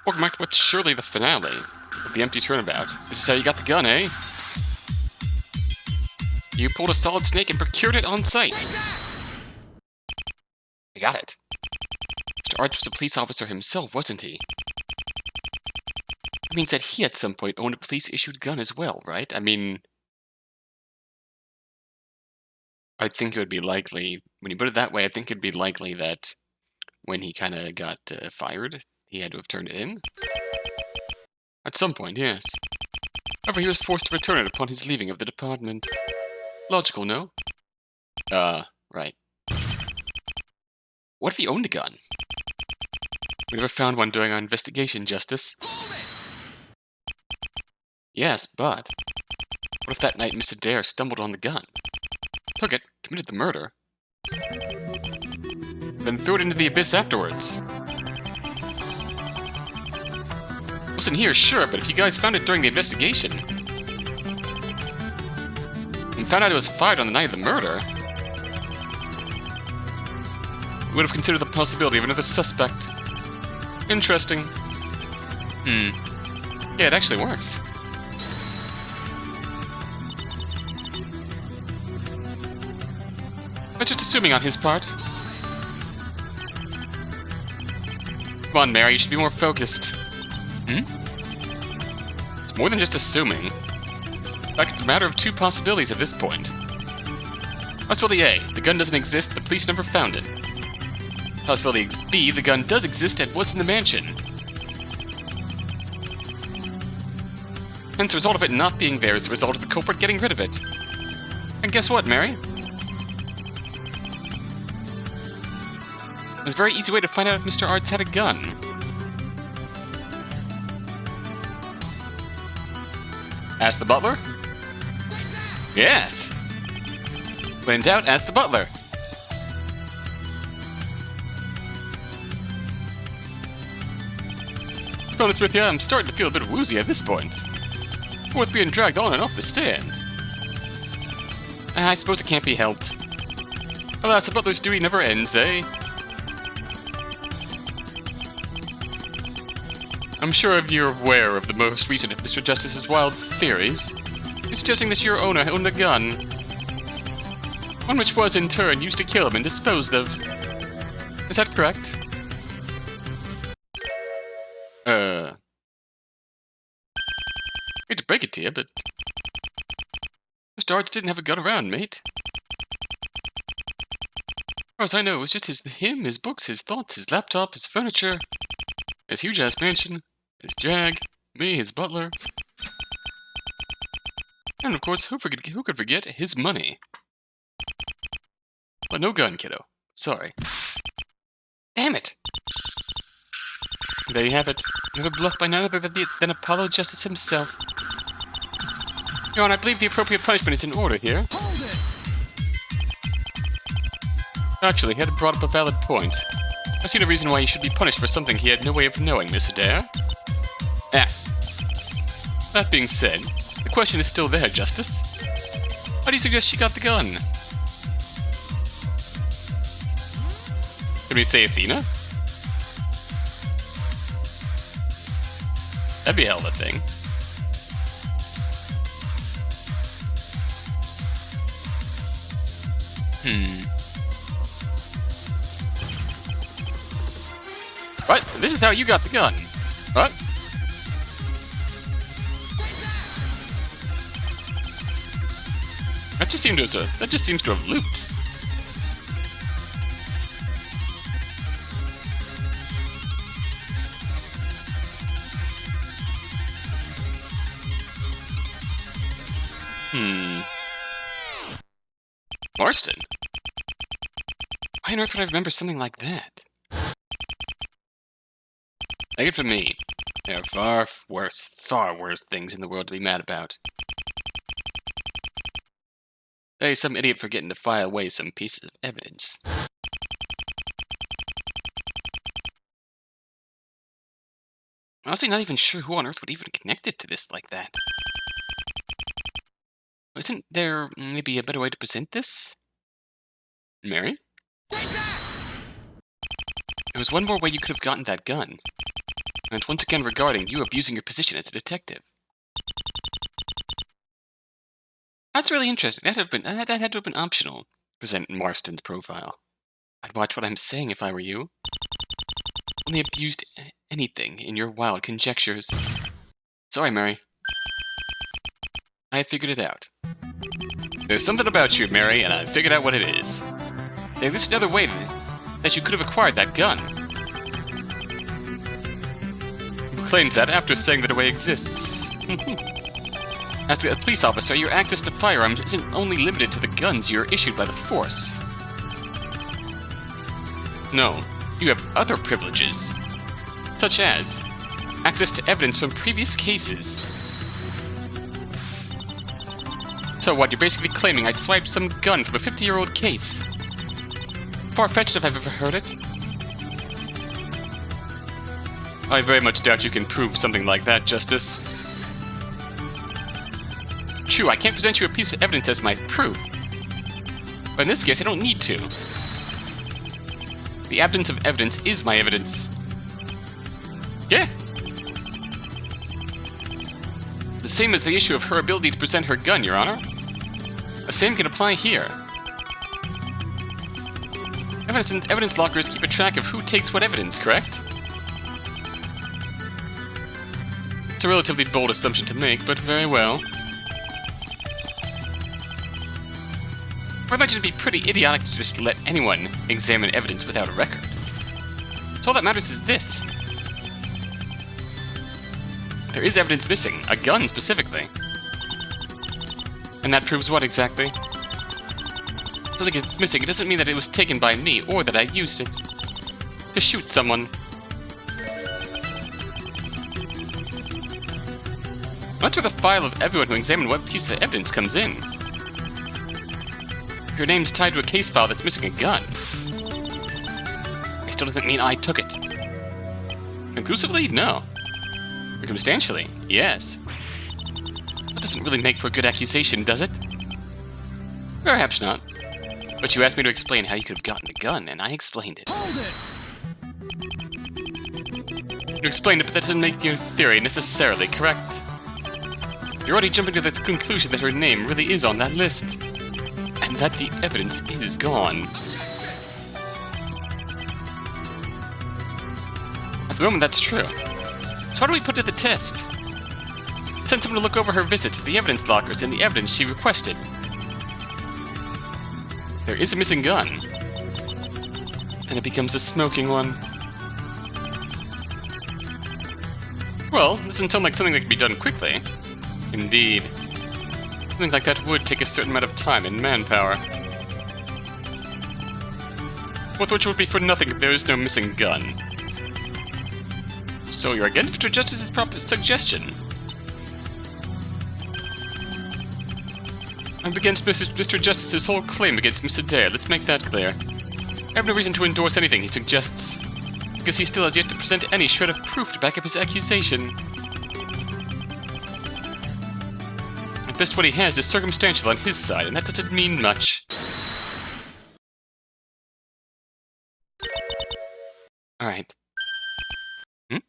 Or marked with surely the finale, with the empty turnabout. This is how you got the gun, eh? You pulled a solid snake and procured it on site. I got it. Mr. Arch was a police officer himself, wasn't he? That means that he at some point owned a police-issued gun as well, right? I mean, I think it would be likely, when you put it that way, I think it'd be likely that when he kind of got fired, he had to have turned it in. At some point, yes. However, he was forced to return it upon his leaving of the department. Logical, no? Right. What if he owned a gun? We never found one during our investigation, Justice. Yes, but what if that night Mr. Dare stumbled on the gun, took it, committed the murder, then threw it into the abyss afterwards? Wasn't here, sure, but if you guys found it during the investigation and found out it was fired on the night of the murder, we would have considered the possibility of another suspect. Interesting. Yeah, it actually works. But just assuming on his part. Come on, Mary, you should be more focused. It's more than just assuming. In fact, it's a matter of two possibilities at this point. Possibility A, the gun doesn't exist, the police never found it. Possibility B, the gun does exist and was in the mansion. Hence, the result of it not being there is the result of the culprit getting rid of it. And guess what, Mary? There's a very easy way to find out if Mr. Arts had a gun. Ask the butler? Yes! When in doubt, ask the butler. To be honest with you, I'm starting to feel a bit woozy at this point. Worth being dragged on and off the stand. I suppose it can't be helped. Alas, the butler's duty never ends, eh? I'm sure you're aware of the most recent of Mr. Justice's wild theories. He's suggesting that your owner owned a gun. One which was, in turn, used to kill him and disposed of. Is that correct? Hate to break it to you, but Mr. Arts didn't have a gun around, mate. As far as I know, it was just his books, his thoughts, his laptop, his furniture, his huge-ass mansion, his jag, me, his butler, and of course, who could forget his money? But no gun, kiddo. Sorry. Damn it! There you have it. Another bluff by none other than Apollo Justice himself. Your Honor, I believe the appropriate punishment is in order here. Hold it! Actually, he had brought up a valid point. I see no reason why he should be punished for something he had no way of knowing, Mr. Dare. That being said, the question is still there, Justice. How do you suggest she got the gun? Can we say Athena? That'd be a hell of a thing. What? This is how you got the gun. What? That just seems to have looped. Marston? Why on earth would I remember something like that? Take it from me. There are far worse things in the world to be mad about. Hey, some idiot forgetting to file away some pieces of evidence. Honestly, not even sure who on earth would even connect it to this like that. Isn't there maybe a better way to present this? Mary? There was one more way you could have gotten that gun. And once again regarding you abusing your position as a detective. That's really interesting. That had to have been optional. Present Marston's profile. I'd watch what I'm saying if I were you. Only abused anything in your wild conjectures. Sorry, Mary. I figured it out. There's something about you, Mary, and I figured out what it is. There exists another way that you could have acquired that gun. Who claims that after saying that a way exists? As a police officer, your access to firearms isn't only limited to the guns you're issued by the force. No, you have other privileges, such as access to evidence from previous cases. So what, you're basically claiming I swiped some gun from a 50-year-old case? Far-fetched if I've ever heard it. I very much doubt you can prove something like that, Justice. True, I can't present you a piece of evidence as my proof. But in this case, I don't need to. The absence of evidence is my evidence. Yeah. The same as the issue of her ability to present her gun, Your Honor. The same can apply here. Evidence lockers keep a track of who takes what evidence, correct? It's a relatively bold assumption to make, but very well. I imagine it'd be pretty idiotic to just let anyone examine evidence without a record. So all that matters is this. There is evidence missing, a gun specifically. And that proves what exactly? Something is missing, it doesn't mean that it was taken by me, or that I used it to shoot someone. That's where the file of everyone who examined what piece of evidence comes in. Your name's tied to a case file that's missing a gun. It still doesn't mean I took it. Conclusively, no. Circumstantially, yes. That doesn't really make for a good accusation, does it? Perhaps not. But you asked me to explain how you could have gotten the gun, and I explained it. Hold it! You explained it, but that doesn't make your theory necessarily correct. You're already jumping to the conclusion that her name really is on that list. And that the evidence is gone. At the moment, that's true. So how do we put it to the test? Send someone to look over her visits to the evidence lockers and the evidence she requested. There is a missing gun. Then it becomes a smoking one. Well, this doesn't sound like something that can be done quickly. Indeed. Something like that would take a certain amount of time and manpower. Both which would be for nothing if there is no missing gun. So you're against Mr. Justice's proper suggestion? I'm against Mr. Justice's whole claim against Miss Adair, let's make that clear. I have no reason to endorse anything he suggests, because he still has yet to present any shred of proof to back up his accusation. At best what he has is circumstantial on his side, and that doesn't mean much. Alright. Mr.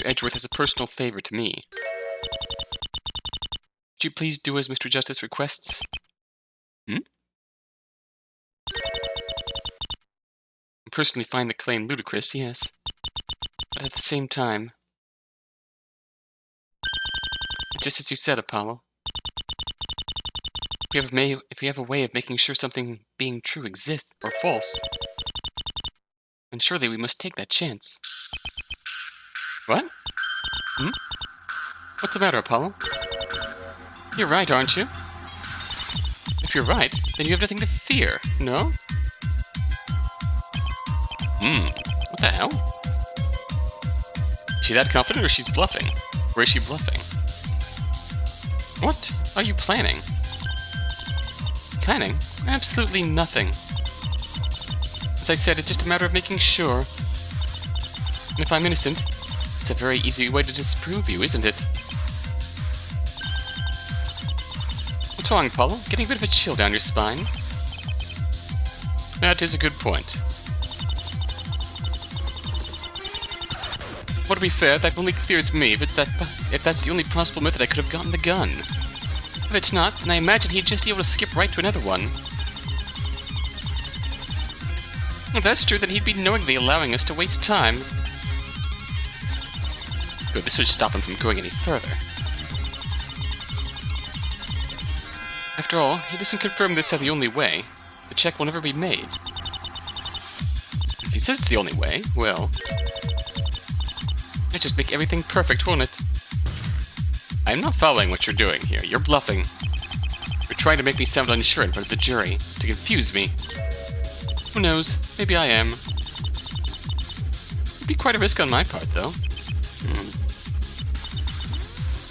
Edgeworth is a personal favor to me. Would you please do as Mr. Justice requests? I personally find the claim ludicrous, yes. But at the same time... Just as you said, Apollo. If we have a way of making sure something being true exists, or false, then surely we must take that chance. What? What's the matter, Apollo? You're right, aren't you? If you're right, then you have nothing to fear, no? What the hell? Is she that confident, or she's bluffing? Or is she bluffing? What are you planning? Planning? Absolutely nothing. As I said, it's just a matter of making sure. And if I'm innocent, it's a very easy way to disprove you, isn't it? What's wrong, Apollo? Getting a bit of a chill down your spine? That is a good point. Well, to be fair, that only clears me, but if that's the only possible method I could have gotten the gun. If it's not, then I imagine he'd just be able to skip right to another one. If that's true, then he'd be knowingly allowing us to waste time. Good, this should stop him from going any further. After all, he doesn't confirm this are the only way. The check will never be made. If he says it's the only way, well... It'd just make everything perfect, won't it? I'm not following what you're doing here. You're bluffing. You're trying to make me sound unsure in front of the jury, to confuse me. Who knows? Maybe I am. It'd be quite a risk on my part, though.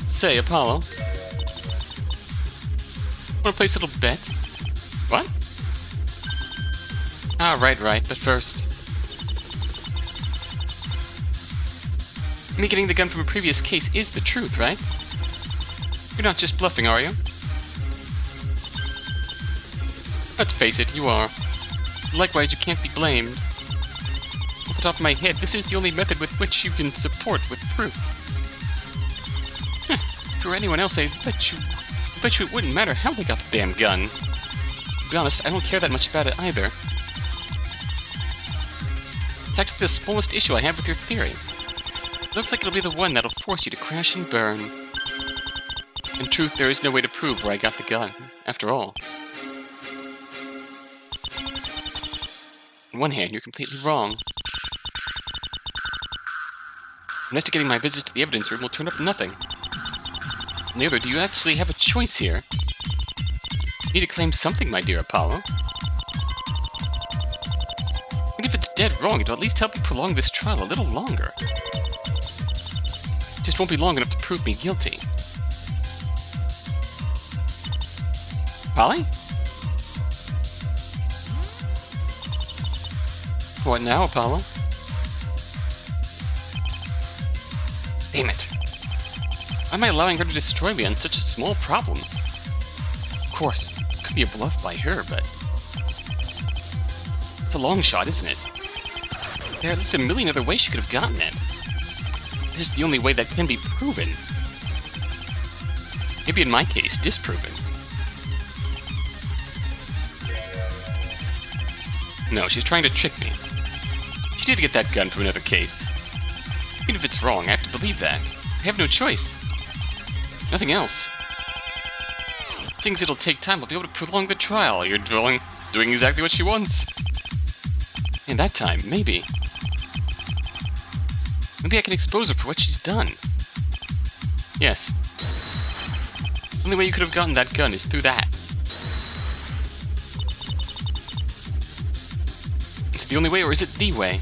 Say, Apollo. Wanna place a little bet? What? Ah, right, but first... Me getting the gun from a previous case is the truth, right? You're not just bluffing, are you? Let's face it, you are. Likewise, you can't be blamed. Off the top of my head, this is the only method with which you can support with proof. If you were anyone else, I bet you it wouldn't matter how they got the damn gun. To be honest, I don't care that much about it either. It's actually the smallest issue I have with your theory. It looks like it'll be the one that'll force you to crash and burn. In truth, there is no way to prove where I got the gun, after all. On one hand, you're completely wrong. Investigating my visits to the evidence room will turn up nothing. On the other, do you actually have a choice here? You need to claim something, my dear Apollo. And if it's dead wrong, it'll at least help you prolong this trial a little longer. It just won't be long enough to prove me guilty. Polly? What now, Apollo? Damn it. Why am I allowing her to destroy me on such a small problem? Of course, it could be a bluff by her, but... It's a long shot, isn't it? There are at least a million other ways she could have gotten it. This is the only way that can be proven. Maybe in my case, disproven. No, she's trying to trick me. She did get that gun from another case. Even if it's wrong, I have to believe that. I have no choice. Nothing else. Things it'll take time, I'll be able to prolong the trial. You're doing exactly what she wants. In that time, maybe. Maybe I can expose her for what she's done. Yes. The only way you could have gotten that gun is through that. Is it the only way, or is it the way?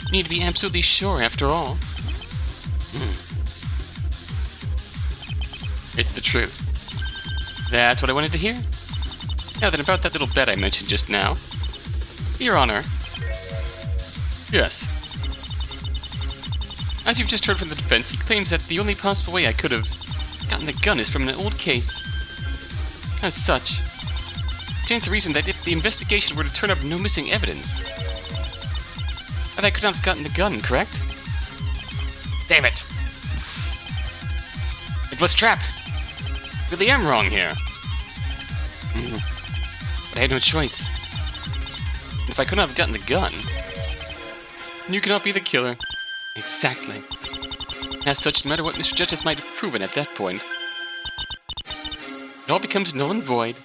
You need to be absolutely sure, after all. It's the truth. That's what I wanted to hear? Now then, about that little bet I mentioned just now. Your Honor. Yes. As you've just heard from the defense, he claims that the only possible way I could have gotten the gun is from an old case. As such, it stands to reason that if the investigation were to turn up no missing evidence, that I could not have gotten the gun, correct? Damn it! It was trapped! Really am wrong here. But I had no choice. And if I could not have gotten the gun, then you could not be the killer. Exactly. As such, no matter what Mr. Justice might have proven at that point, it all becomes null and void.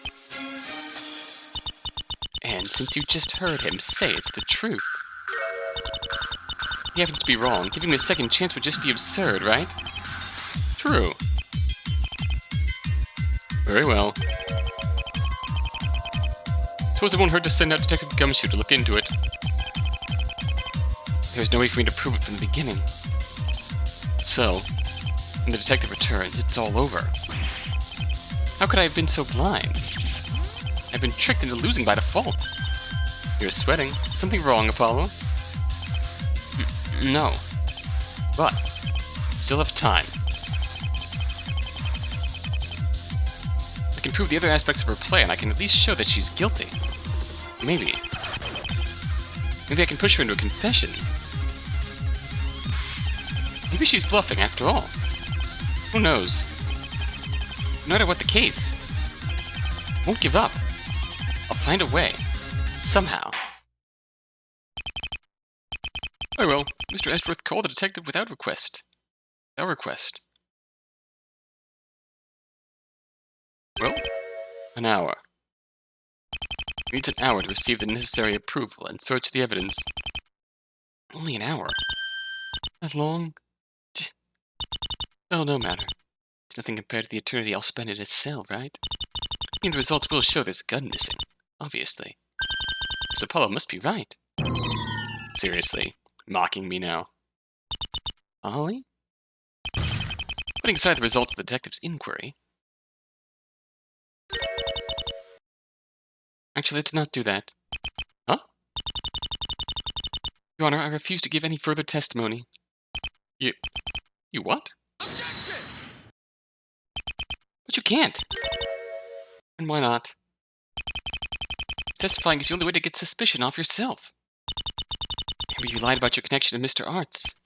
And since you just heard him say it's the truth, he happens to be wrong. Giving him a second chance would just be absurd, right? True. Very well. Suppose it won't hurt to send out Detective Gumshoe to look into it. There's no way for me to prove it from the beginning. So, when the detective returns, it's all over. How could I have been so blind? I've been tricked into losing by default. You're sweating. Something wrong, Apollo? No. But, still have time. I can prove the other aspects of her plan. I can at least show that she's guilty. Maybe. Maybe I can push her into a confession. Maybe she's bluffing after all. Who knows? No matter what the case, I won't give up. I'll find a way. Somehow. Very well. Mr. Edgeworth called the detective without request. Without request. Well, an hour. He needs an hour to receive the necessary approval and search the evidence. Only an hour? That long? Well, no matter. It's nothing compared to the eternity I'll spend in his cell, right? I mean, the results will show there's a gun missing, obviously. Because Apollo must be right. Seriously, mocking me now. Ollie? Putting aside the results of the detective's inquiry. Actually, let's not do that. Huh? Your Honor, I refuse to give any further testimony. You what? Objection! But you can't. And why not? Testifying is the only way to get suspicion off yourself. Maybe you lied about your connection to Mr. Arts.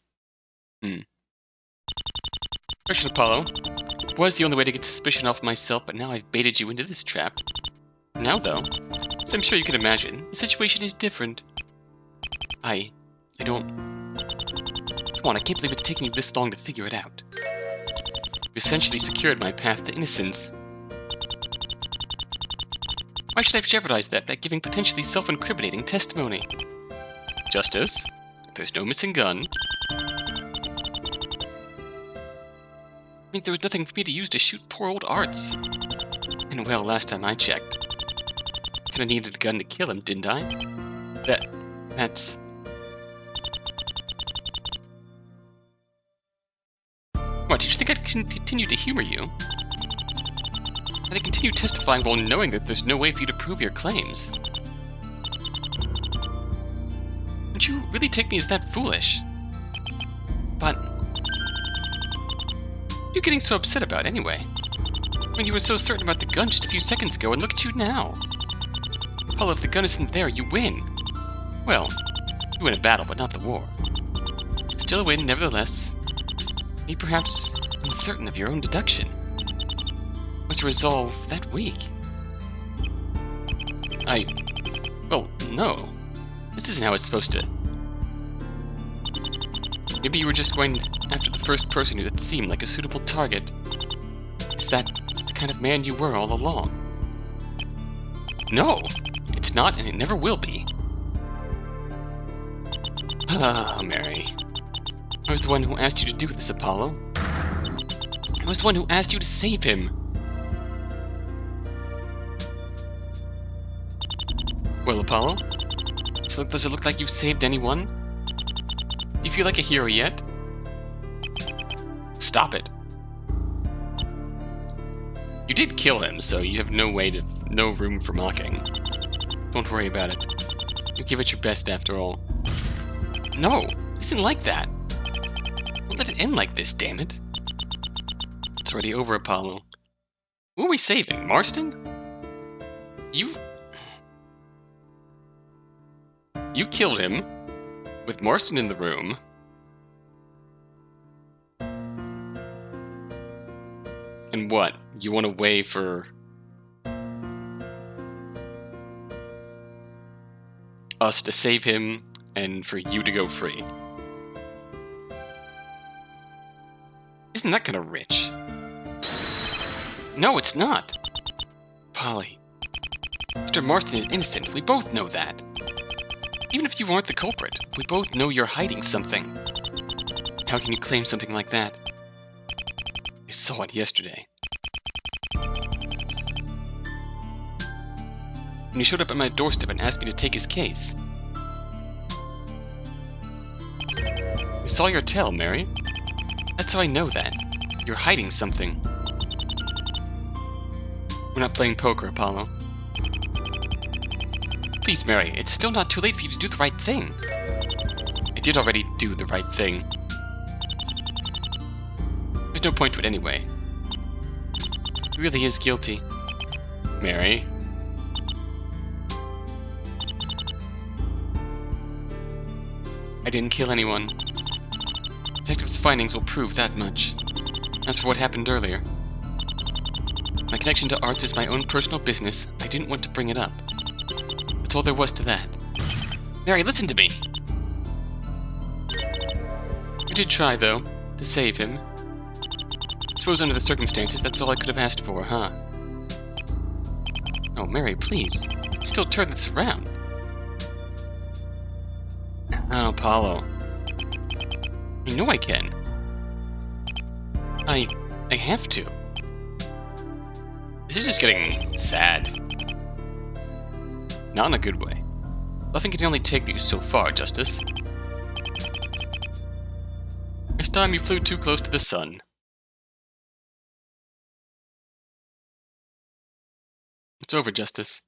Correction, Apollo. It was the only way to get suspicion off myself, but now I've baited you into this trap. Now, though, as I'm sure you can imagine, the situation is different. I don't... Come on, I can't believe it's taking you this long to figure it out. You essentially secured my path to innocence. Why should I jeopardize that by giving potentially self-incriminating testimony? Justice, there's no missing gun. I mean, there was nothing for me to use to shoot poor old Arts. And well, last time I checked, kinda needed a gun to kill him, didn't I? That's... What, did you think I'd continue to humor you? I'd continue testifying while knowing that there's no way for you to prove your claims. Don't you really take me as that foolish? But... what are you getting so upset about, anyway? I mean, you were so certain about the gun just a few seconds ago, and look at you now! Apollo, if the gun isn't there, you win! Well, you win a battle, but not the war. Still a win, nevertheless. Be perhaps uncertain of your own deduction. Was resolve that weak? Well, no. This isn't how it's supposed to. Maybe you were just going after the first person that seemed like a suitable target. Is that the kind of man you were all along? No, it's not, and it never will be. Ah, Mary. I was the one who asked you to do this, Apollo. I was the one who asked you to save him. Well, Apollo? So does it look like you've saved anyone? Do you feel like a hero yet? Stop it. You did kill him, so you have no room for mocking. Don't worry about it. You give it your best after all. No, it isn't like that. Don't let it end like this, damn it. It's already over, Apollo. Who are we saving? Marston? You killed him with Marston in the room. And what? You want a way for us to save him and for you to go free? Isn't that kind of rich? No, it's not. Polly. Mr. Marston is innocent. We both know that. Even if you aren't the culprit, we both know you're hiding something. How can you claim something like that? I saw it yesterday. When he showed up at my doorstep and asked me to take his case. I saw your tell, Mary. That's how I know that. You're hiding something. We're not playing poker, Apollo. Please, Mary, it's still not too late for you to do the right thing. I did already do the right thing. There's no point to it anyway. He really is guilty. Mary. I didn't kill anyone. Detective's findings will prove that much. As for what happened earlier, my connection to arts is my own personal business. I didn't want to bring it up. That's all there was to that. Mary, listen to me! You did try, though, to save him. I suppose under the circumstances, that's all I could have asked for, huh? Oh, Mary, please. Still turn this around. Oh, Apollo. You know I can. I have to. This is just getting sad. Not in a good way. Nothing can only take you so far, Justice. This time you flew too close to the sun. It's over, Justice.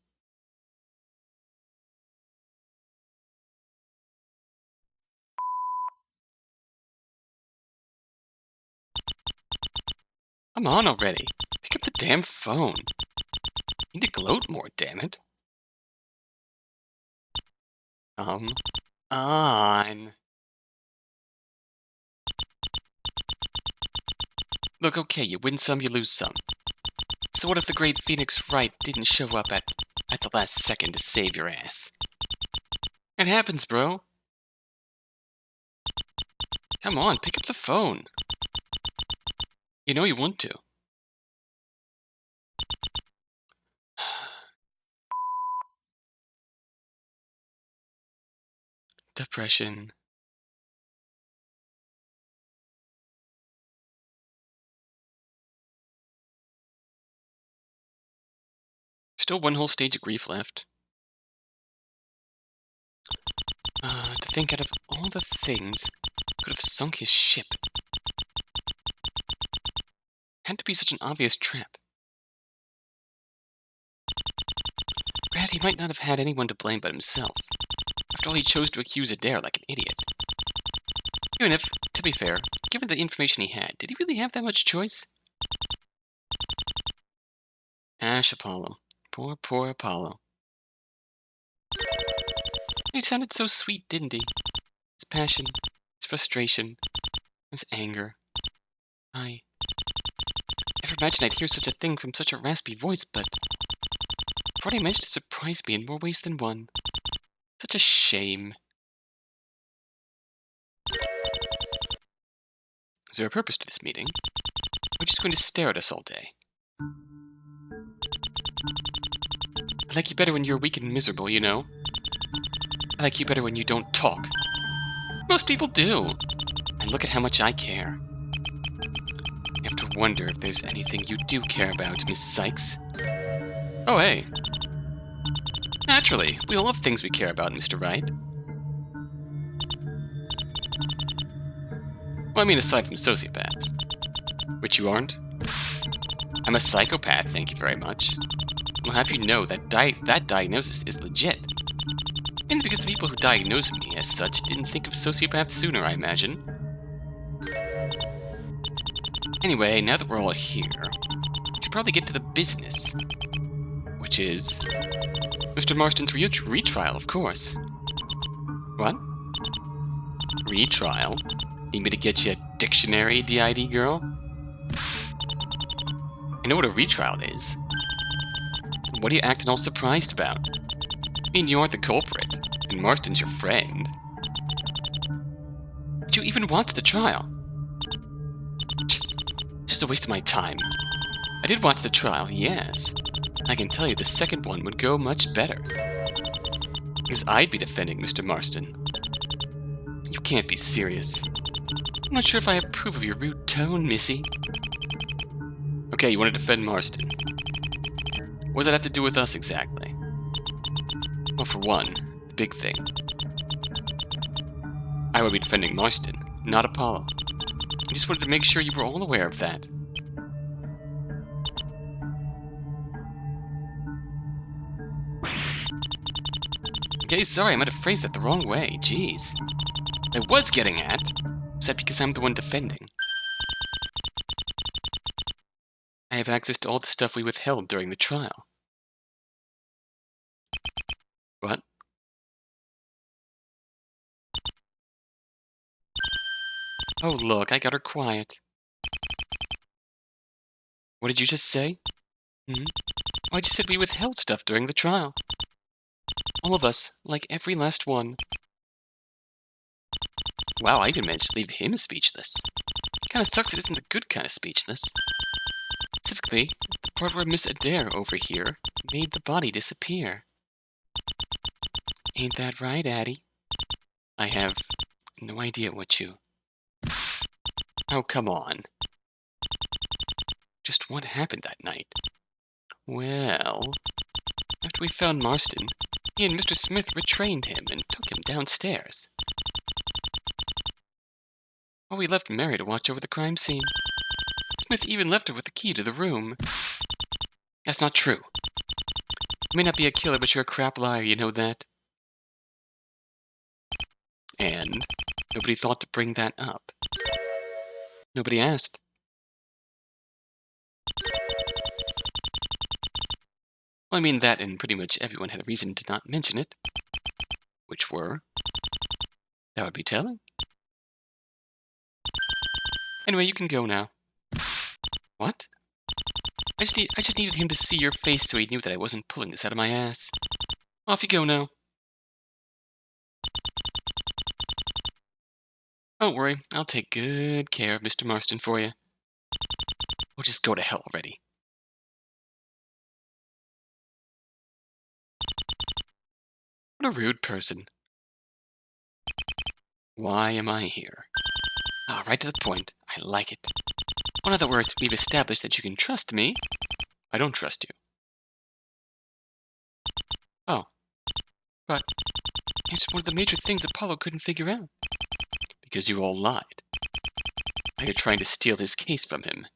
Come on already. Pick up the damn phone. You need to gloat more, damn it. Come on. Look, okay, you win some, you lose some. So what if the great Phoenix Wright didn't show up at the last second to save your ass? It happens, bro. Come on, pick up the phone. You know you want to. Depression. Still one whole stage of grief left. To think out of all the things could have sunk his ship. Had to be such an obvious trap. Granted, he might not have had anyone to blame but himself. After all, he chose to accuse Adair like an idiot. Even if, to be fair, given the information he had, did he really have that much choice? Ash Apollo. Poor, poor Apollo. He sounded so sweet, didn't he? His passion, his frustration, his anger. I never imagined I'd hear such a thing from such a raspy voice, but Friday managed to surprise me in more ways than one. Such a shame. Is there a purpose to this meeting? We're just going to stare at us all day. I like you better when you're weak and miserable, you know? I like you better when you don't talk. Most people do. And look at how much I care. You have to wonder if there's anything you do care about, Miss Sykes. Oh, hey. Naturally, we all have things we care about, Mr. Wright. Well, I mean aside from sociopaths. Which you aren't. I'm a psychopath, thank you very much. I'll have you know that that diagnosis is legit. Mainly because the people who diagnosed me as such didn't think of sociopath sooner, I imagine. Anyway, now that we're all here, we should probably get to the business. Which is Mr. Marston's retrial, of course. What? Retrial? Need me to get you a dictionary, DID girl? I know what a retrial is. What are you acting all surprised about? I mean, you aren't the culprit, and Marston's your friend. Did you even watch the trial? It's just a waste of my time. I did watch the trial, yes. I can tell you the second one would go much better. Because I'd be defending Mr. Marston. You can't be serious. I'm not sure if I approve of your rude tone, Missy. Okay, you want to defend Marston. What does that have to do with us, exactly? Well, for one, the big thing. I would be defending Marston, not Apollo. I just wanted to make sure you were all aware of that. Okay, sorry, I might have phrased that the wrong way. Jeez. I was getting at, is that because I'm the one defending? I have access to all the stuff we withheld during the trial. What? Oh, look, I got her quiet. What did you just say? Hmm? Oh, I just said we withheld stuff during the trial. All of us, like every last one. Wow, I even managed to leave him speechless. Kinda sucks it isn't the good kind of speechless. Specifically, the part where Miss Adair over here made the body disappear. Ain't that right, Addie? I have no idea what you... Oh, come on. Just what happened that night? Well, after we found Marston, he and Mr. Smith retrained him and took him downstairs. While we left Mary to watch over the crime scene. Smith even left her with the key to the room. That's not true. You may not be a killer, but you're a crap liar, you know that? And nobody thought to bring that up. Nobody asked. Well, I mean that, and pretty much everyone had a reason to not mention it. Which were? That would be telling. Anyway, you can go now. What? I just needed him to see your face so he knew that I wasn't pulling this out of my ass. Off you go now. Don't worry, I'll take good care of Mr. Marston for you. We'll just go to hell already. What a rude person. Why am I here? Ah, right to the point. I like it. In other words, we've established that you can trust me. I don't trust you. Oh. But it's one of the major things Apollo couldn't figure out. Because you all lied. Now you're trying to steal his case from him.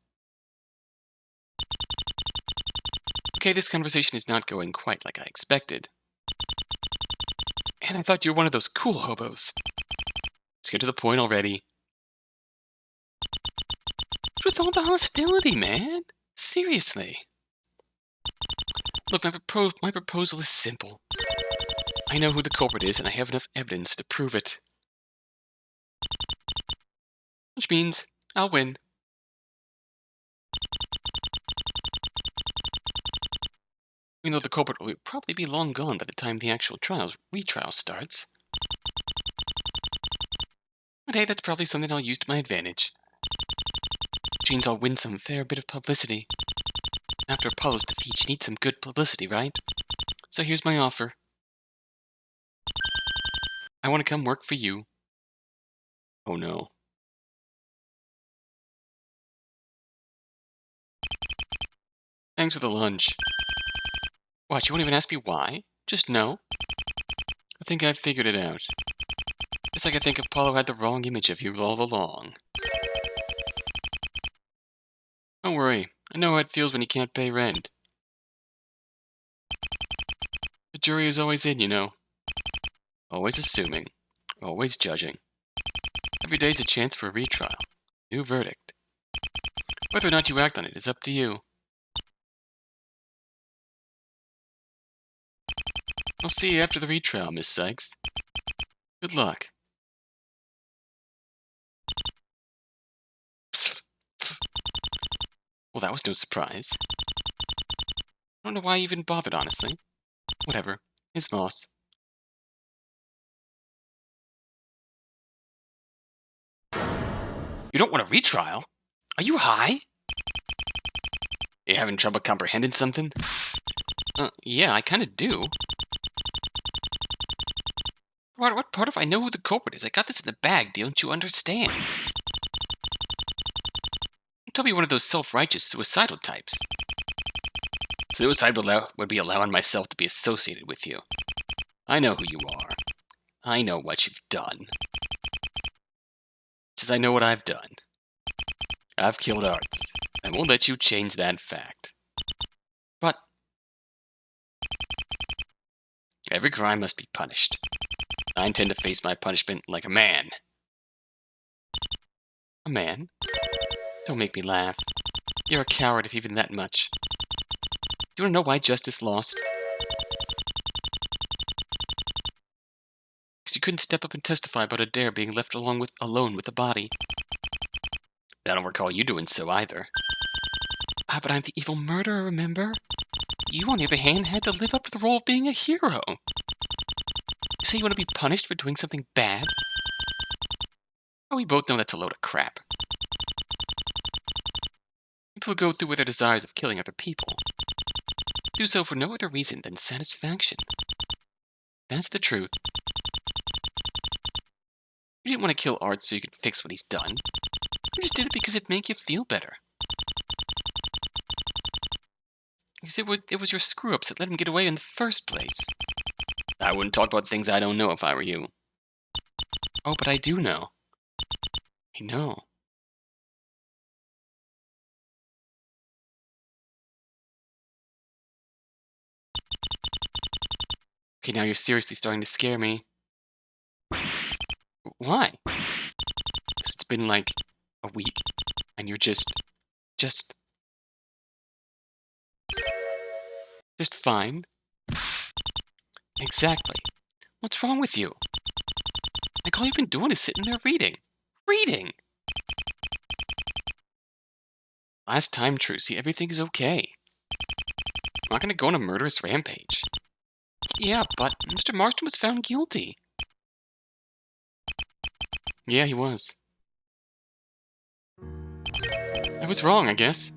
Okay, this conversation is not going quite like I expected. And I thought you were one of those cool hobos. Let's get to the point already. What's with all the hostility, man? Seriously. Look, my proposal is simple. I know who the culprit is, and I have enough evidence to prove it. Which means I'll win. Even though the culprit will probably be long gone by the time the actual retrial starts. But hey, that's probably something I'll use to my advantage. Which means I'll win some fair bit of publicity. After Apollo's defeat, she needs some good publicity, right? So here's my offer. I want to come work for you. Oh no. Thanks for the lunch. What, you won't even ask me why? Just no? I think I've figured it out. Just like I think Apollo had the wrong image of you all along. Don't worry, I know how it feels when you can't pay rent. The jury is always in, you know. Always assuming. Always judging. Every day's a chance for a retrial. New verdict. Whether or not you act on it is up to you. I'll see you after the retrial, Miss Sykes. Good luck. Well, that was no surprise. I don't know why I even bothered, honestly. Whatever. His loss. You don't want a retrial? Are you high? You having trouble comprehending something? Yeah, I kinda do. What part of I know who the culprit is? I got this in the bag, don't you understand? Don't tell me one of those self-righteous suicidal types. Suicide would be allowing myself to be associated with you. I know who you are. I know what you've done. Says I know what I've done. I've killed Arts. I won't let you change that fact. But every crime must be punished. I intend to face my punishment like a man. A man? Don't make me laugh. You're a coward if even that much. Do you want to know why justice lost? Because you couldn't step up and testify about Adair being left alone with the body. I don't recall you doing so either. Ah, but I'm the evil murderer, remember? You, on the other hand, had to live up to the role of being a hero. You say you want to be punished for doing something bad? Oh, we both know that's a load of crap. People who go through with their desires of killing other people do so for no other reason than satisfaction. That's the truth. You didn't want to kill Art so you could fix what he's done. You just did it because it'd make you feel better. Because it was your screw-ups that let him get away in the first place. I wouldn't talk about things I don't know if I were you. Oh, but I do know. I know. Okay, now you're seriously starting to scare me. Why? Because it's been like a week, and you're just fine. Exactly. What's wrong with you? Like all you've been doing is sitting there reading. Reading! Last time, Trucy, everything is okay. I'm not gonna go on a murderous rampage. Yeah, but Mr. Marston was found guilty. Yeah, he was. I was wrong, I guess.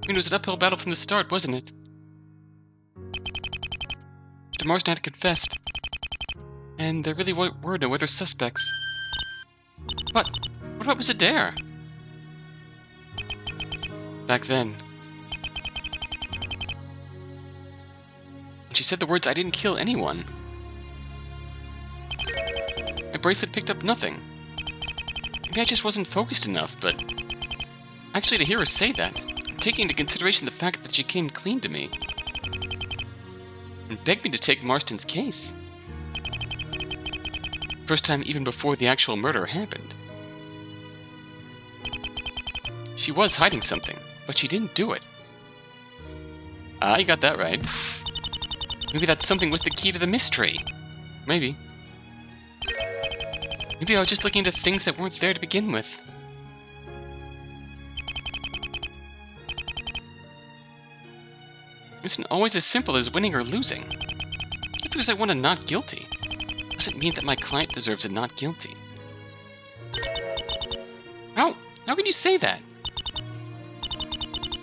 I mean, it was an uphill battle from the start, wasn't it? Mr. Marston had confessed. And there really were no other suspects. But what about Miss Adair? Back then. And she said the words, "I didn't kill anyone." My bracelet picked up nothing. Maybe I just wasn't focused enough, but actually to hear her say that, taking into consideration the fact that she came clean to me and begged me to take Marston's case. First time even before the actual murder happened. She was hiding something, but she didn't do it. Ah, you got that right. Maybe that something was the key to the mystery. Maybe. Maybe I was just looking into things that weren't there to begin with. It isn't always as simple as winning or losing. Just because I won a not guilty doesn't mean that my client deserves a not guilty. How can you say that?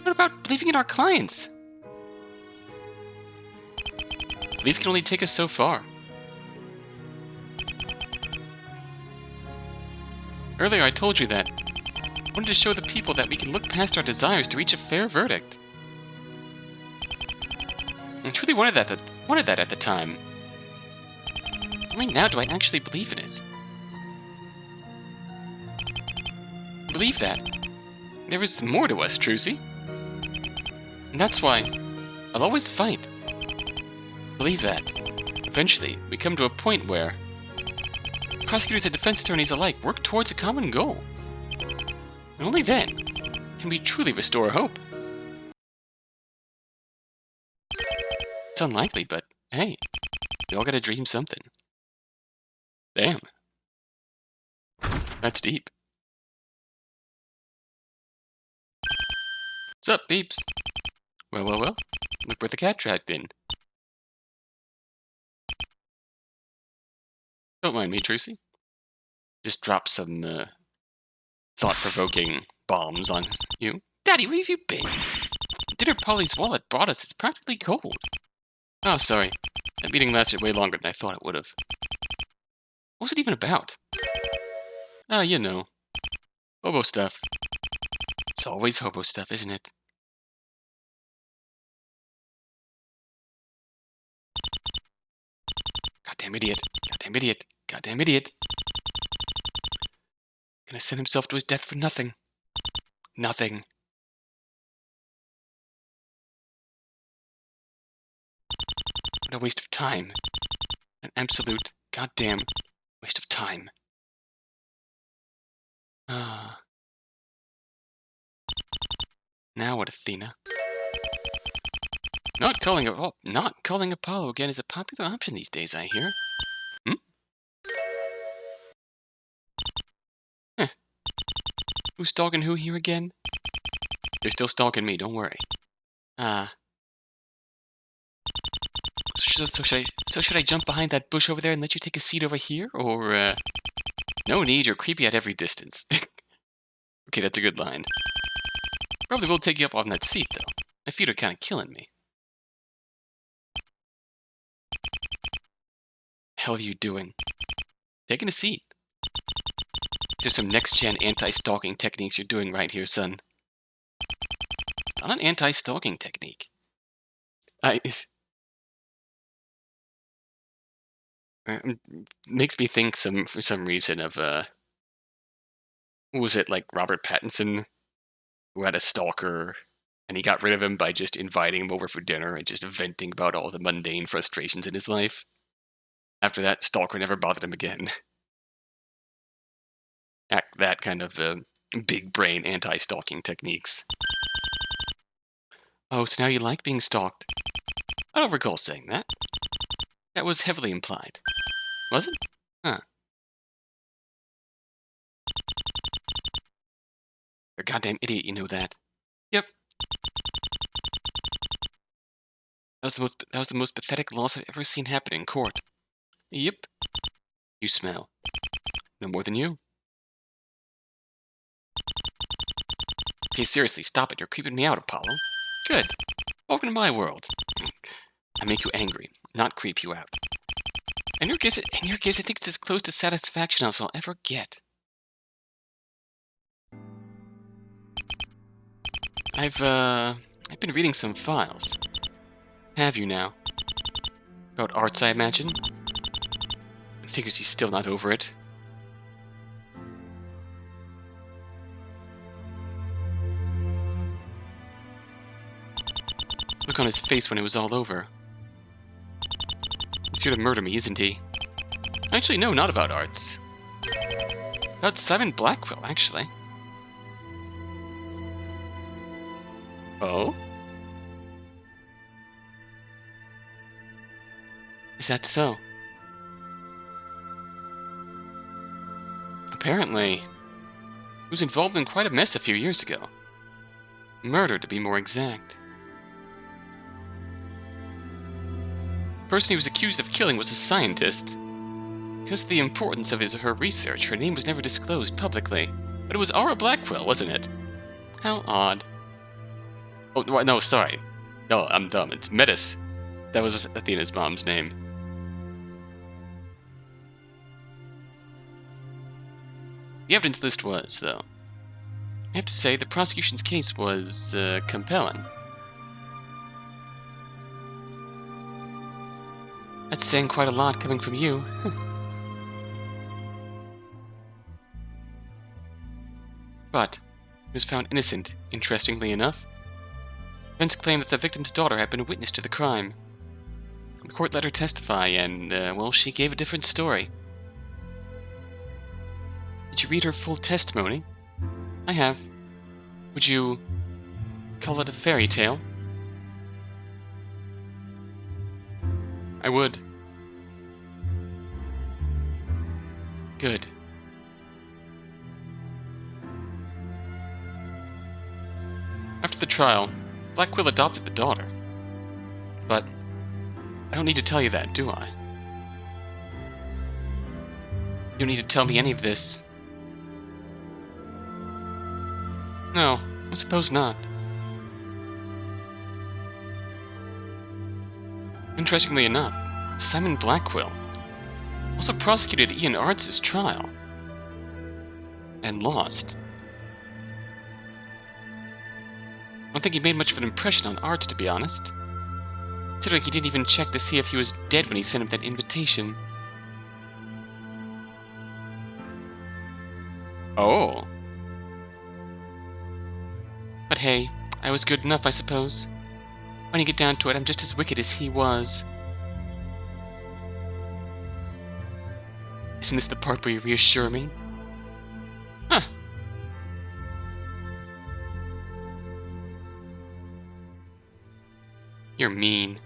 What about believing in our clients? Belief can only take us so far. Earlier I told you that I wanted to show the people that we can look past our desires to reach a fair verdict. I truly wanted that at the time. Only now do I actually believe in it. I believe that there is more to us, Trucy. And that's why I'll always fight. Believe that eventually we come to a point where prosecutors and defense attorneys alike work towards a common goal. And only then can we truly restore hope. It's unlikely, but hey, we all gotta dream something. Damn. That's deep. What's up, peeps? Well, look where the cat tracked in. Don't mind me, Trucy. Just drop some, thought-provoking bombs on you. Daddy, where have you been? Dinner Polly's wallet brought us. It's practically cold. Oh, sorry. That meeting lasted way longer than I thought it would have. What was it even about? Ah, you know. Hobo stuff. It's always hobo stuff, isn't it? Goddamn idiot. Goddamn idiot. Goddamn idiot. Gonna send himself to his death for nothing. Nothing. What a waste of time. An absolute goddamn waste of time. Ah. Now what, Athena? Not calling Apollo again is a popular option these days, I hear. Hmm? Who's stalking who here again? You're still stalking me, don't worry. Ah. So should I jump behind that bush over there and let you take a seat over here? Or, no need, you're creepy at every distance. Okay, that's a good line. Probably will take you up on that seat, though. My feet are kind of killing me. Hell are you doing? Taking a seat. These are some next-gen anti-stalking techniques you're doing right here, son. Not an anti-stalking technique. Makes me think for some reason of, what was it, like Robert Pattinson, who had a stalker, and he got rid of him by just inviting him over for dinner and just venting about all the mundane frustrations in his life. After that, stalker never bothered him again. That kind of big brain anti-stalking techniques. Oh, so now you like being stalked? I don't recall saying that. That was heavily implied. Was it? Huh. You're a goddamn idiot, you know that. Yep. That was the most pathetic loss I've ever seen happen in court. Yep. You smell. No more than you. Okay, seriously, stop it. You're creeping me out, Apollo. Good. Welcome to my world. I make you angry, not creep you out. In your case, I think it's as close to satisfaction as I'll ever get. I've been reading some files. Have you now? About arts, I imagine? Figures he's still not over it. Look on his face when it was all over. He's here to murder me, isn't he? Actually, no, not about arts. About Simon Blackwell, actually. Oh? Is that so? Apparently, he was involved in quite a mess a few years ago. Murder, to be more exact. The person he was accused of killing was a scientist. Because of the importance of his or her research, her name was never disclosed publicly. But it was Aura Blackwell, wasn't it? How odd. Oh, no, sorry. No, I'm dumb. It's Metis. That was Athena's mom's name. The evidence list was, though. I have to say, the prosecution's case was, compelling. That's saying quite a lot coming from you. But he was found innocent, interestingly enough. Defense claimed that the victim's daughter had been a witness to the crime. The court let her testify, and, well, she gave a different story. Did you read her full testimony? I have. Would you call it a fairy tale? I would. Good. After the trial, Blackwell adopted the daughter. But I don't need to tell you that, do I? You don't need to tell me any of this. No, I suppose not. Interestingly enough, Simon Blackwell also prosecuted Ian Arts' trial. And lost. I don't think he made much of an impression on Arts, to be honest. Considering he didn't even check to see if he was dead when he sent him that invitation. Oh. But hey, I was good enough, I suppose. When you get down to it, I'm just as wicked as he was. Isn't this the part where you reassure me? Huh. You're mean.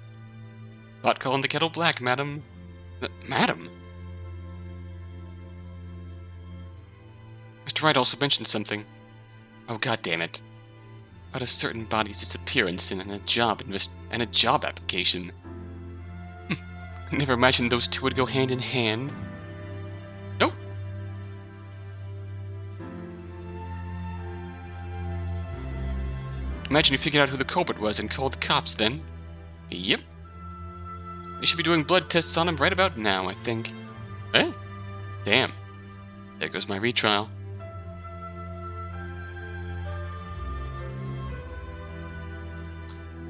Pot calling the kettle black, madam. Madam? Mr. Wright also mentioned something. Oh, god damn it. About a certain body's disappearance and a job application. I never imagined those two would go hand in hand. Nope. Imagine you figured out who the culprit was and called the cops then. Yep. They should be doing blood tests on him right about now, I think. Eh? Damn. There goes my retrial.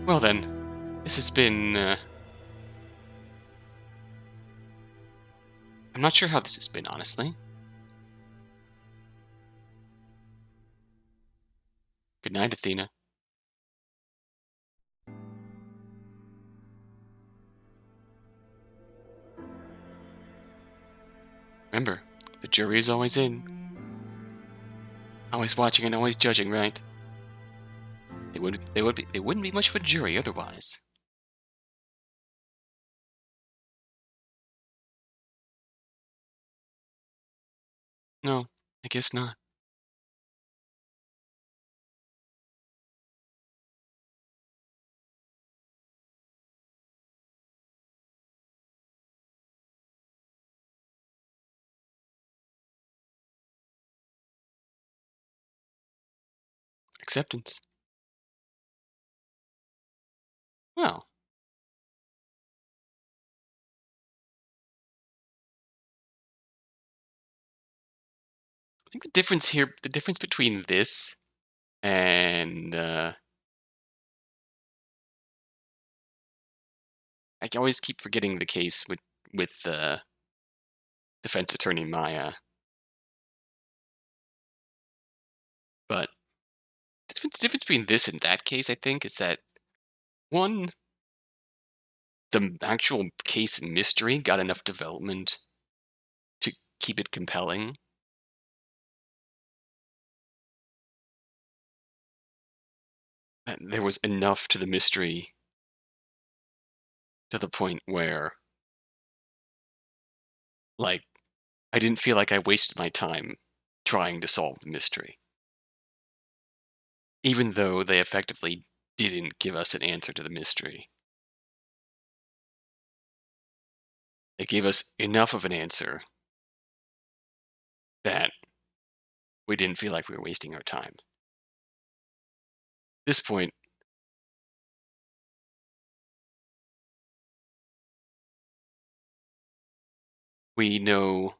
Well then, this has been, I'm not sure how this has been, honestly. Good night, Athena. Remember, the jury is always in. Always watching and always judging, right? They wouldn't be much of a jury otherwise. No, I guess not. Acceptance. Well, I think the difference between this and, I always keep forgetting the case with defense attorney Maya, but the difference between this and that case, I think, is that one, the actual case and mystery got enough development to keep it compelling. There was enough to the mystery to the point where, like, I didn't feel like I wasted my time trying to solve the mystery. Even though they effectively didn't give us an answer to the mystery. They gave us enough of an answer that we didn't feel like we were wasting our time. At this point, we know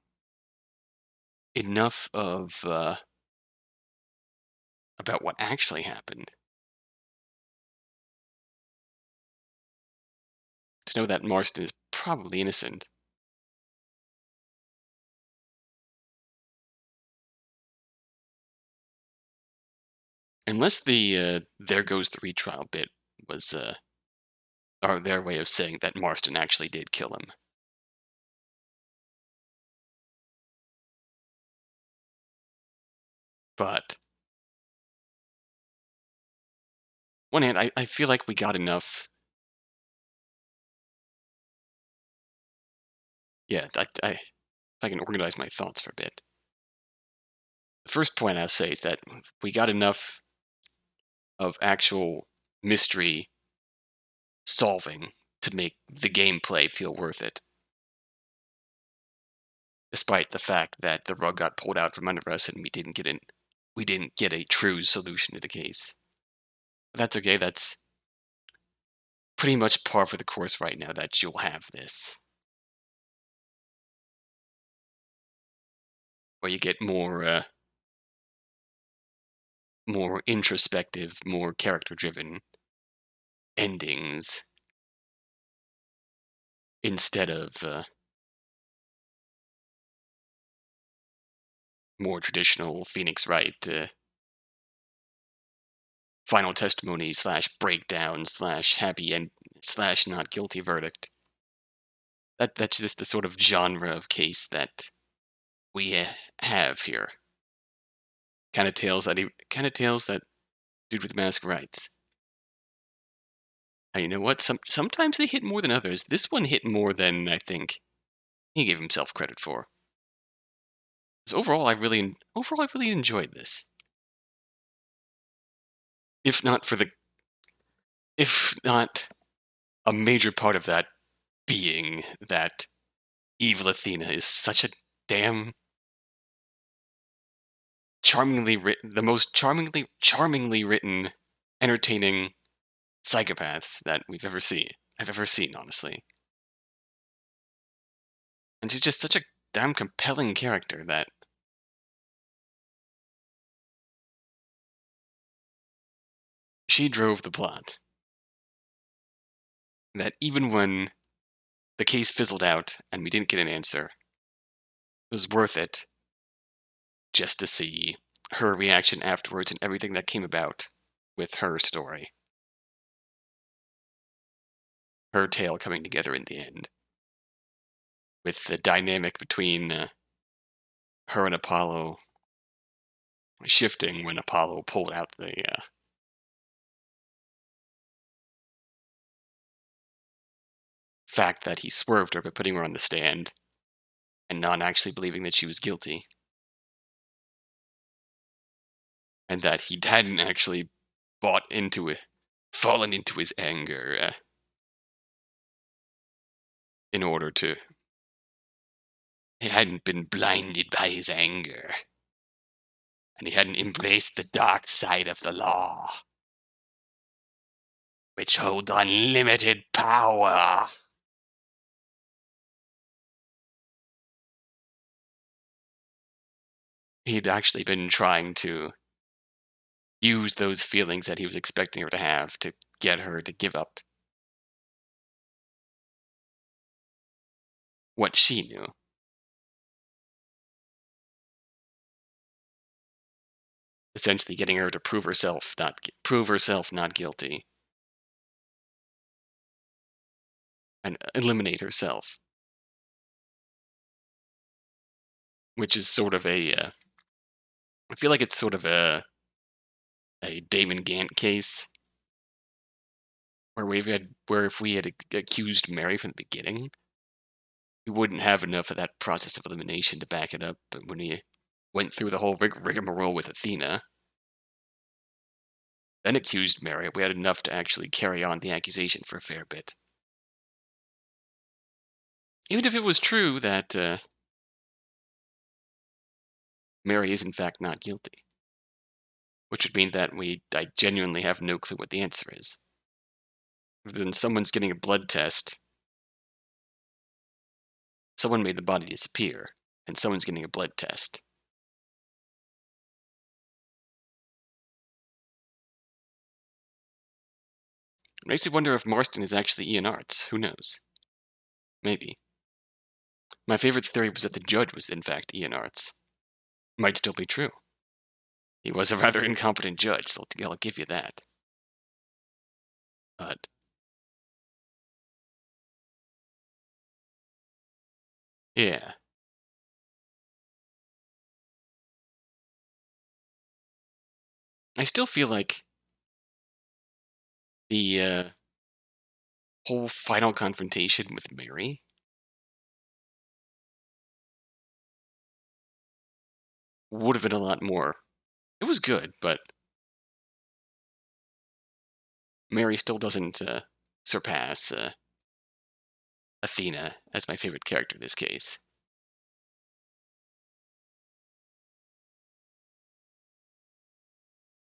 enough of about what actually happened to know that Marston is probably innocent. Unless the "there goes the retrial" bit was or their way of saying that Marston actually did kill him. But one hand, I feel like we got enough. Yeah, if I can organize my thoughts for a bit. The first point I'll say is that we got enough of actual mystery solving to make the gameplay feel worth it. Despite the fact that the rug got pulled out from under us and we didn't get a true solution to the case. But that's okay, that's pretty much par for the course right now that you'll have this. Where you get more introspective, more character driven endings instead of more traditional Phoenix Wright final testimony slash breakdown slash happy end slash not guilty verdict. That's just the sort of genre of case that we have here. Kind of tales that dude with the mask writes. And you know what? Sometimes they hit more than others. This one hit more than I think he gave himself credit for. So overall, I really enjoyed this. If not for the, if not a major part of that being that evil Athena is such a damn charmingly written, the most charmingly written, entertaining psychopaths that I've ever seen, honestly. And she's just such a damn compelling character that she drove the plot. That even when the case fizzled out and we didn't get an answer, it was worth it just to see her reaction afterwards and everything that came about with her story. Her tale coming together in the end. With the dynamic between her and Apollo shifting when Apollo pulled out the fact that he swerved her by putting her on the stand and not actually believing that she was guilty. And that he hadn't actually bought into it, fallen into his anger in order to. He hadn't been blinded by his anger. And he hadn't embraced the dark side of the law, which holds unlimited power. He'd actually been trying to use those feelings that he was expecting her to have to get her to give up what she knew. Essentially getting her to prove herself not guilty and eliminate herself, which is sort of I feel like it's sort of a Damon Gant case where if we had accused Mary from the beginning, we wouldn't have enough of that process of elimination to back it up. But when he went through the whole rigmarole with Athena, then accused Mary, we had enough to actually carry on the accusation for a fair bit. Even if it was true that Mary is in fact not guilty, which would mean that I genuinely have no clue what the answer is. Then someone's getting a blood test. Someone made the body disappear, and someone's getting a blood test. It makes me wonder if Marston is actually Ian Arts. Who knows? Maybe. My favorite theory was that the judge was in fact Ian Arts. Might still be true. He was a rather incompetent judge, so I'll give you that. But yeah. I still feel like the whole final confrontation with Mary would have been a lot more. It was good, but Mary still doesn't surpass Athena as my favorite character in this case.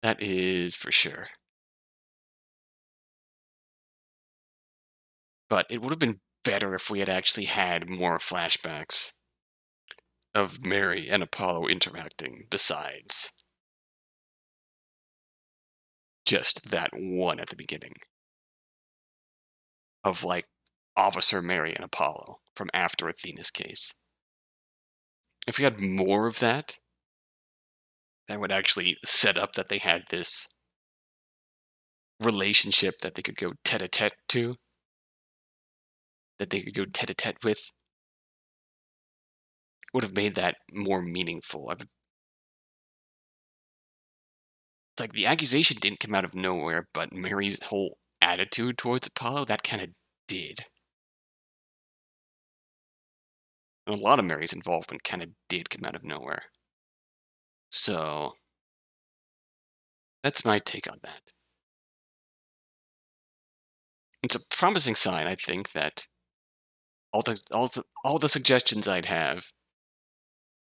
That is for sure. But it would have been better if we had actually had more flashbacks of Mary and Apollo interacting besides just that one at the beginning of like Officer Mary and Apollo from after Athena's case. If we had more of that, that would actually set up that they had this relationship that they could go tete-a-tete to, that they could go tete-a-tete with, would have made that more meaningful. It's like the accusation didn't come out of nowhere, but Mary's whole attitude towards Apollo, that kind of did. And a lot of Mary's involvement kind of did come out of nowhere. So, that's my take on that. It's a promising sign, I think, that all the suggestions I'd have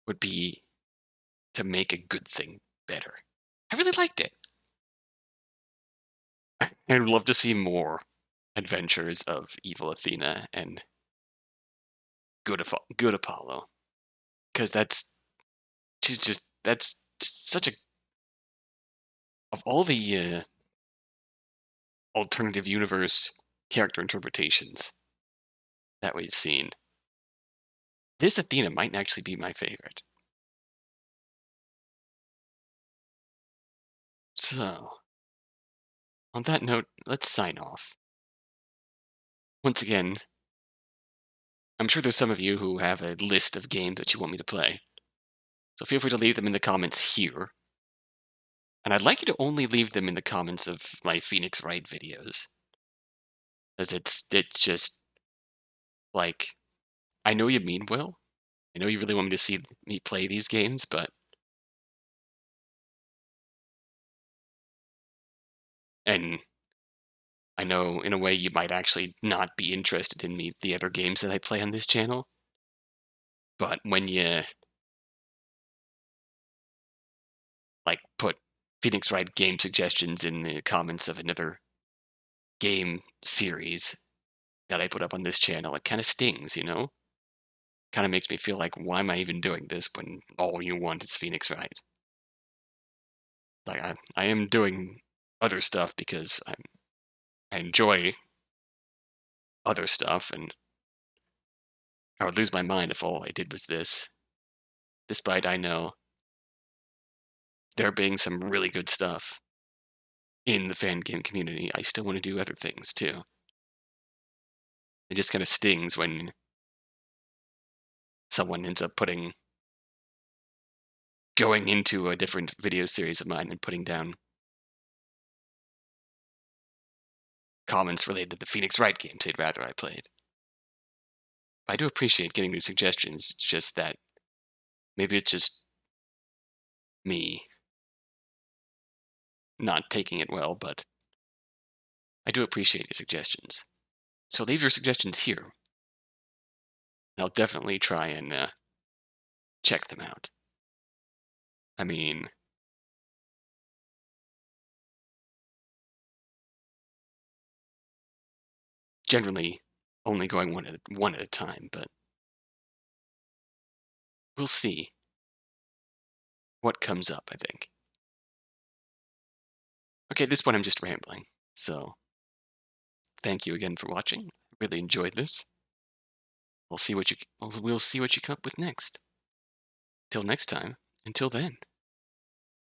would be to make a good thing better. I really liked it. I'd love to see more adventures of evil Athena and good Apollo, because that's just such a of all the alternative universe character interpretations that we've seen. This Athena might actually be my favorite. So, on that note, let's sign off. Once again, I'm sure there's some of you who have a list of games that you want me to play. So feel free to leave them in the comments here. And I'd like you to only leave them in the comments of my Phoenix Wright videos. As it's just like, I know you mean well. I know you really want me to see me play these games, but and I know in a way you might actually not be interested in the other games that I play on this channel. But when you like put Phoenix Wright game suggestions in the comments of another game series that I put up on this channel, it kind of stings, you know? Kind of makes me feel like, why am I even doing this when all you want is Phoenix Wright? Like, I am doing other stuff because I enjoy other stuff, and I would lose my mind if all I did was this. Despite I know there being some really good stuff in the fan game community, I still want to do other things too. It just kind of stings when someone ends up going into a different video series of mine and putting down comments related to the Phoenix Wright games they'd rather I played. I do appreciate getting these suggestions, it's just that maybe it's just me not taking it well, but I do appreciate your suggestions. So leave your suggestions here, and I'll definitely try and check them out. I mean, generally only going one at a time, but we'll see what comes up, I think. Okay, at this point I'm just rambling, so thank you again for watching. I really enjoyed this. We'll see what you come up with next. Till next time, until then.